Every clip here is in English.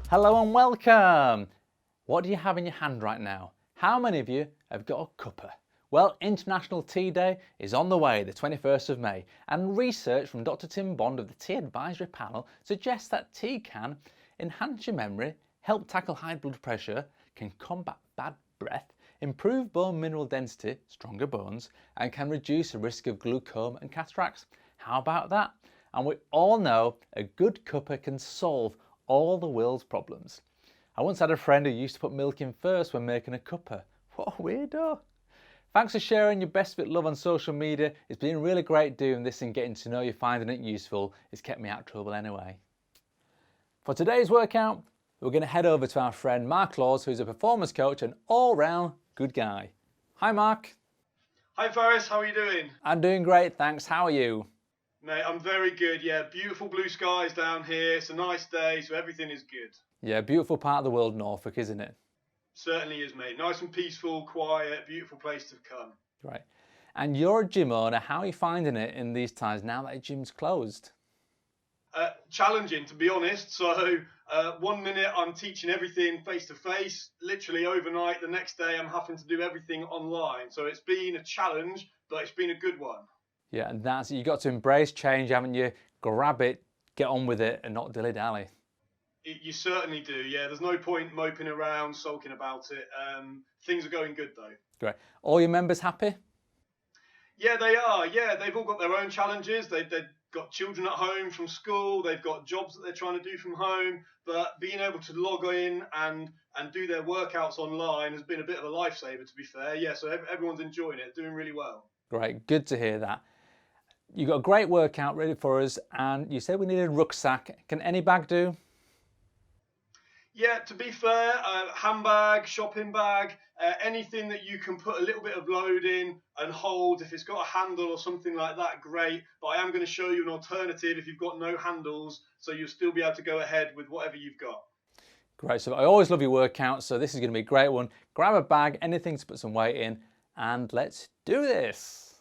Hello and welcome! What do you have in your hand right now? How many of you have got a cuppa? Well, International Tea Day is on the way, the 21st of May, and research from Dr. Tim Bond of the Tea Advisory Panel suggests that tea can enhance your memory, help tackle high blood pressure, can combat bad breath, improve bone mineral density, stronger bones, and can reduce the risk of glaucoma and cataracts. How about that? And we all know a good cuppa can solve all the world's problems. I once had a friend who used to put milk in first when making a cuppa. What a weirdo. Thanks for sharing your best bit love on social media. It's been really great doing this and getting to know you, finding it useful. It's kept me out of trouble anyway. For today's workout, we're going to head over to our friend Mark Laws, who's a performance coach and all-round good guy. Hi Mark. Hi Faris, how are you doing? I'm doing great, thanks. How are you? Mate, I'm very good, yeah. Beautiful blue skies down here. It's a nice day, so everything is good. Yeah, beautiful part of the world, Norfolk, isn't it? Certainly is, mate. Nice and peaceful, quiet, beautiful place to come. Right. And you're a gym owner. How are you finding it in these times now that the gym's closed? Challenging, to be honest. So 1 minute I'm teaching everything face to face. Literally overnight, the next day I'm having to do everything online. So it's been a challenge, but it's been a good one. Yeah, and that's, you got to embrace change, haven't you? Grab it, get on with it, and not dilly-dally. You certainly do, yeah. There's no point moping around, sulking about it. Things are going good, though. Great. All your members happy? Yeah, they are. Yeah, they've all got their own challenges. They've got children at home from school. They've got jobs that they're trying to do from home. But being able to log in and do their workouts online has been a bit of a lifesaver, to be fair. Yeah, so everyone's enjoying it, doing really well. Great, good to hear that. You got a great workout ready for us, and you said we needed a rucksack. Can any bag do? Yeah, to be fair, handbag, shopping bag, anything that you can put a little bit of load in and hold. If it's got a handle or something like that, great. But I am going to show you an alternative if you've got no handles, so you'll still be able to go ahead with whatever you've got. Great, so I always love your workouts, so this is going to be a great one. Grab a bag, anything to put some weight in, and let's do this.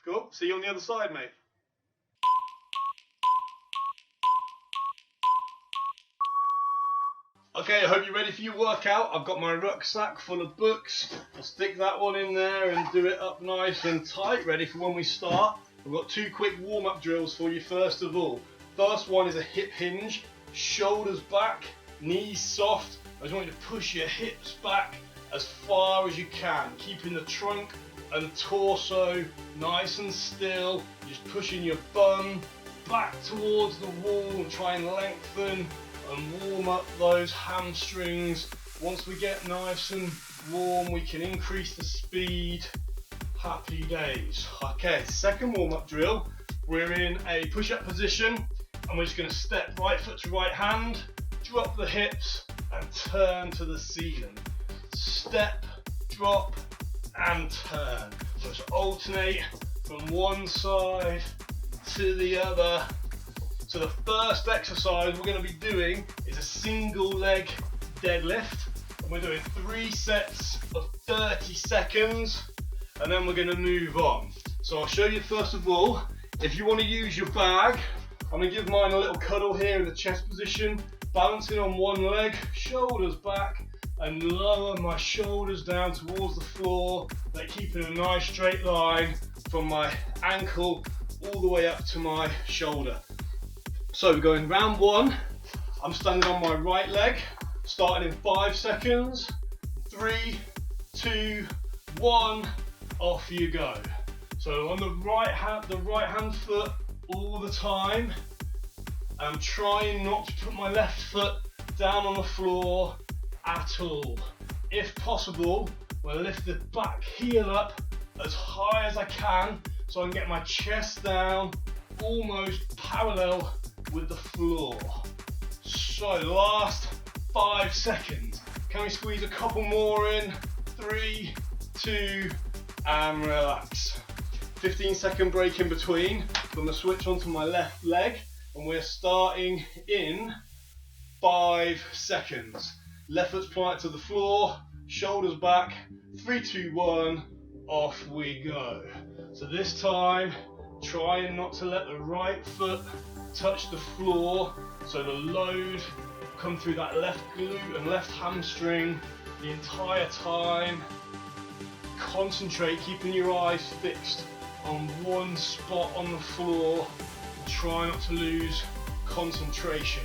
Cool, see you on the other side, mate. Okay, I hope you're ready for your workout. I've got my rucksack full of books. I'll stick that one in there and do it up nice and tight, ready for when we start. I've got 2 quick warm-up drills for you first of all. First one is a hip hinge, shoulders back, knees soft. I just want you to push your hips back as far as you can, keeping the trunk and torso nice and still. Just pushing your bum back towards the wall and try and lengthen and warm up those hamstrings. Once we get nice and warm, we can increase the speed. Happy days. Okay, second warm-up drill. We're in a push-up position, and we're just going to step right foot to right hand, drop the hips, and turn to the ceiling. Step, drop, and turn. So just alternate from one side to the other. So the first exercise we're going to be doing is a single leg deadlift, and we're doing 3 sets of 30 seconds, and then we're going to move on. So I'll show you first of all. If you want to use your bag, I'm going to give mine a little cuddle here in the chest position, balancing on one leg, shoulders back, and lower my shoulders down towards the floor, like keeping a nice straight line from my ankle all the way up to my shoulder. So we're going round 1. I'm standing on my right leg, starting in 5 seconds. 3, 2, 1, off you go. So on the right hand foot all the time. I'm trying not to put my left foot down on the floor at all. If possible, we'll lift the back heel up as high as I can so I can get my chest down almost parallel with the floor. So last 5 seconds. Can we squeeze a couple more in? 3, 2, and relax. 15-second break in between. I'm going to switch onto my left leg, and we're starting in 5 seconds. Left foot's planted to the floor, shoulders back. 3, 2, 1, off we go. So this time trying not to let the right foot touch the floor, so the load come through that left glute and left hamstring the entire time. Concentrate, keeping your eyes fixed on one spot on the floor. Try not to lose concentration.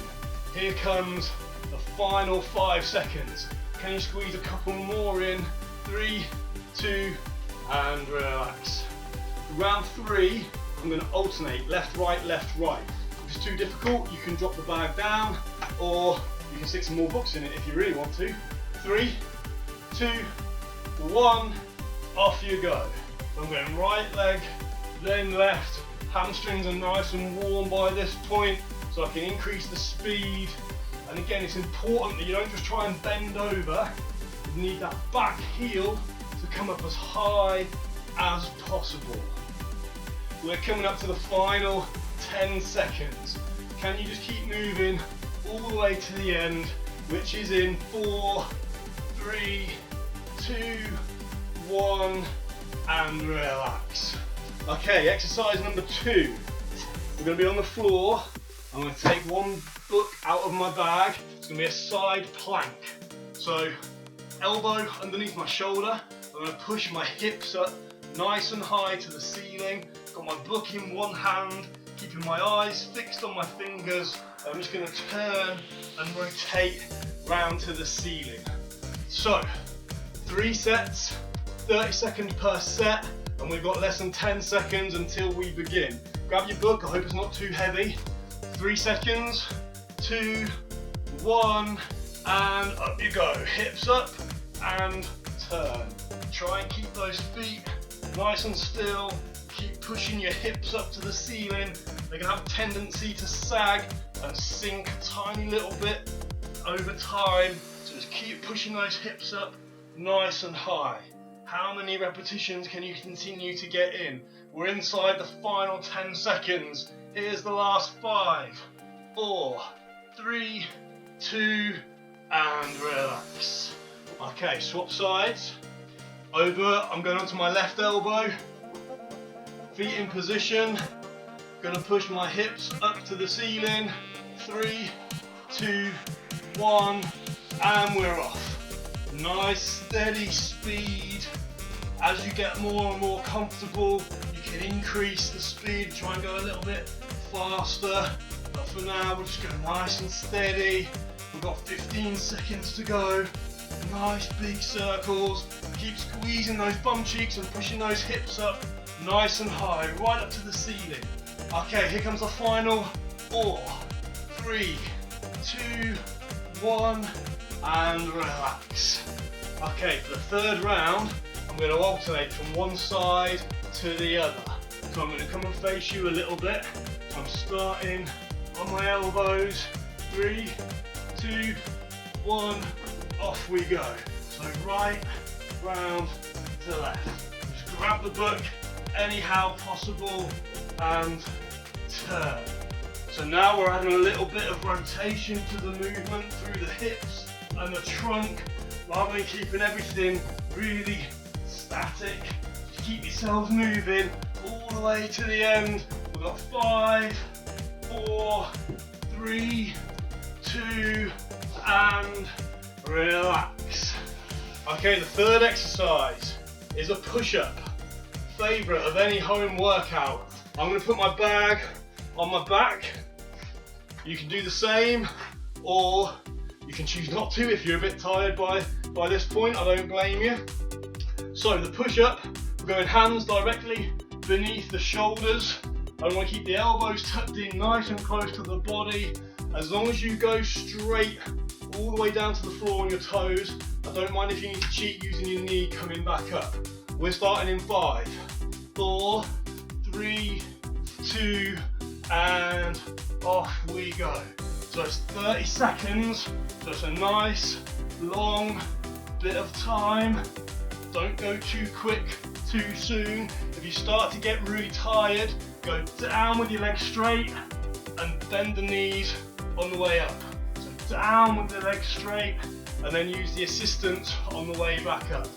Here comes the final 5 seconds. Can you squeeze a couple more in? 3, 2, and relax. Round 3, I'm going to alternate left, right, left, right. If it's too difficult, you can drop the bag down, or you can stick some more books in it if you really want to. 3, 2, 1, off you go. I'm going right leg, then left. Hamstrings are nice and warm by this point, so I can increase the speed. And again, it's important that you don't just try and bend over. You need that back heel to come up as high as possible. We're coming up to the final 10 seconds. Can you just keep moving all the way to the end, which is in 4, 3, 2, 1, and relax. Okay, exercise number 2. We're going to be on the floor. I'm going to take one book out of my bag. It's going to be a side plank. So, elbow underneath my shoulder. I'm going to push my hips up nice and high to the ceiling. Got my book in one hand, keeping my eyes fixed on my fingers. I'm just going to turn and rotate round to the ceiling. So, 3 sets, 30 seconds per set, and we've got less than 10 seconds until we begin. Grab your book, I hope it's not too heavy. 3 seconds, 2, 1, and up you go. Hips up and turn. Try and keep those feet nice and still. Keep pushing your hips up to the ceiling. They can have a tendency to sag and sink a tiny little bit over time. So just keep pushing those hips up nice and high. How many repetitions can you continue to get in? We're inside the final 10 seconds. Here's the last 5, 4, 3, 2, and relax. Okay, swap sides. Over, I'm going onto my left elbow. Feet in position. Gonna push my hips up to the ceiling. 3, 2, 1, and we're off. Nice steady speed. As you get more and more comfortable, you can increase the speed, try and go a little bit faster. But for now, we're just going nice and steady. We've got 15 seconds to go. Nice big circles. Keep squeezing those bum cheeks and pushing those hips up nice and high, right up to the ceiling. Okay, here comes the final 4, 3, 2, 1, and relax. Okay, for the third round, I'm going to alternate from one side to the other. So I'm going to come and face you a little bit. So I'm starting on my elbows. 3, 2, 1, off we go. So right, round to left. Just grab the book anyhow possible and turn. So now we're adding a little bit of rotation to the movement through the hips and the trunk, rather than keeping everything really static. Just keep yourselves moving all the way to the end. We've got 5, 4, 3, 2, and relax. Okay, the third exercise is a push-up. Favourite of any home workout. I'm going to put my bag on my back. You can do the same, or you can choose not to if you're a bit tired by this point. I don't blame you. So the push-up, we're going hands directly beneath the shoulders. I want to keep the elbows tucked in nice and close to the body. As long as you go straight all the way down to the floor on your toes. I don't mind if you need to cheat using your knee coming back up. We're starting in 5, 4, 3, 2, and off we go. So it's 30 seconds, so it's a nice long bit of time. Don't go too quick, too soon. If you start to get really tired, go down with your legs straight and bend the knees on the way up. So down with the legs straight and then use the assistance on the way back up.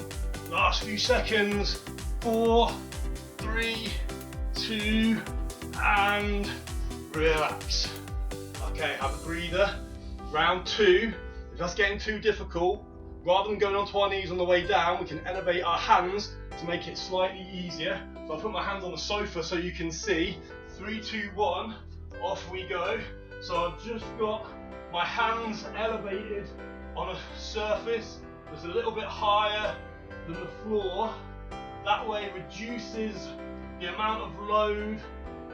Last few seconds, 4, 3, 2, and relax. Okay, have a breather. Round 2, if that's getting too difficult, rather than going onto our knees on the way down, we can elevate our hands to make it slightly easier. So I'll put my hands on the sofa so you can see. 3, 2, 1, off we go. So I've just got my hands elevated on a surface that's a little bit higher than the floor. That way it reduces the amount of load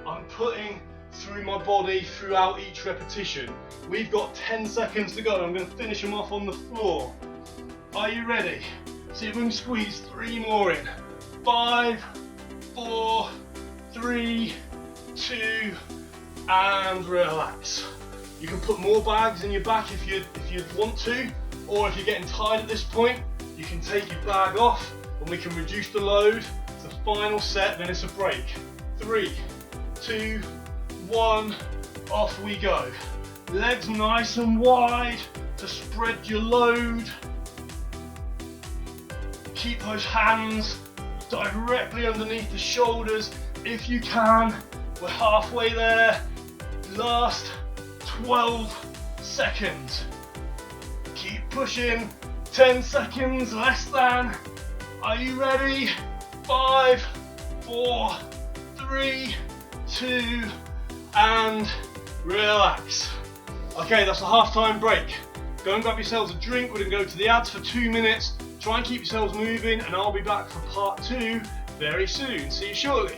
I'm putting through my body throughout each repetition. We've got 10 seconds to go. I'm going to finish them off on the floor. Are you ready? See if we can squeeze 3 more in. 5, 4, 3, 2, and relax. You can put more bags in your back if you want to, or if you're getting tired at this point, you can take your bag off and we can reduce the load. It's the final set, then it's a break. 3, 2, 1, off we go. Legs nice and wide to spread your load. Keep those hands directly underneath the shoulders if you can. We're halfway there. Last 12 seconds. Keep pushing. 10 seconds less than. Are you ready? 5, 4, 3, 2, and relax. Okay, that's a half-time break. Go and grab yourselves a drink. We're going to go to the ads for 2 minutes. Try and keep yourselves moving, and I'll be back for part 2 very soon. See you shortly.